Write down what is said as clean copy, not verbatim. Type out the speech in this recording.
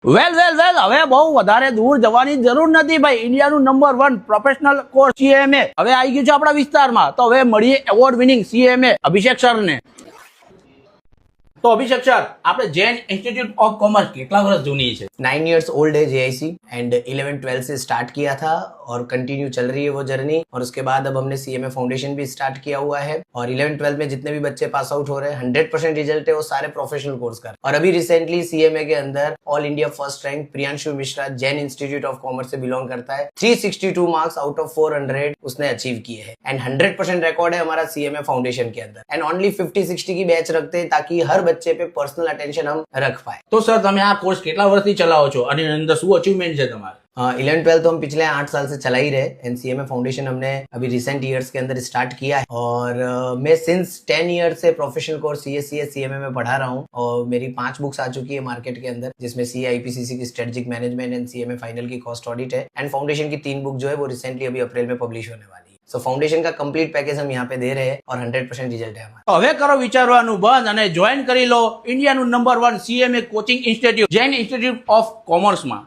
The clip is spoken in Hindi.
વેલ હવે બહુ વધારે દૂર જવાની જરૂર નથી ભાઈ. ઇન્ડિયાનું નંબર 1 પ્રોફેશનલ કોર્સ સીએમએ હવે આવી ગયું છે આપણા વિસ્તારમાં. તો હવે મળીએ એવોર્ડ વિનિંગ સીએમએ અભિષેક સરને. તો અભિષેક સર, આપણે जैन इंस्टीट्यूट ऑफ कॉमर्स कितना वर्ष जूनी है? 9 years old है JIC एंड 11-12 से स्टार्ट किया था और कंटिन्यू चल रही है वो जर्नी। और उसके बाद अब हमने CMA फाउंडेशन भी स्टार्ट किया हुआ है और 11-12 में जितने भी बच्चे पास आउट हो रहे हैं 100% रिजल्ट है वो सारे प्रोफेशनल कोर्स कर। और अभी रिसेंटली CMA के अंदर all India first rank Priyanshu Mishra Jain institute of commerce से बिलोंग करता है। 362 मार्क्स आउट ऑफ 400 उसने अचीव किए हैं एंड 100% रिकॉर्ड है हमारा CMA फाउंडेशन के अंदर एंड ओनली 50-60 की बैच रखते हैं ताकि हर बच्चे पे पर्सनल अटेंशन हम रख पाए। तो सर તમે આ કોર્સ કેટલા વર્ષથી ચલાવો છો અને અંદર શું અચીવમેન્ટ છે તમારે? 11-12 तो हम पिछले 8 साल से चला ही रहे एंड CMA फाउंडेशन हमने अभी रिसेंट ईयर्स के अंदर स्टार्ट किया है। और मैं सिंस 10 ईयर से प्रोफेशनल कोर्स CMA में पढ़ा रहा हूँ और मेरी 5 बुक्स आ चुकी है मार्केट के अंदर, जिसमें CIPCC की strategic management and CMA final की कॉस्ट ऑडिट है एंड फाउंडेशन की 3 बुक जो है वो रिसेंटली अभी अप्रैल में पब्लिश होने वाली है। सो फाउंडेशन का कंप्लीट पैकेज हम यहाँ पे दे रहे हैं और 100% रिजल्ट है हमारा। તો હવે કરો વિચારવાનું બંધ અને જોઈન કરી લો ઇન્ડિયાનું number 1 CMA coaching institute Jain institute of કોમર્સમાં.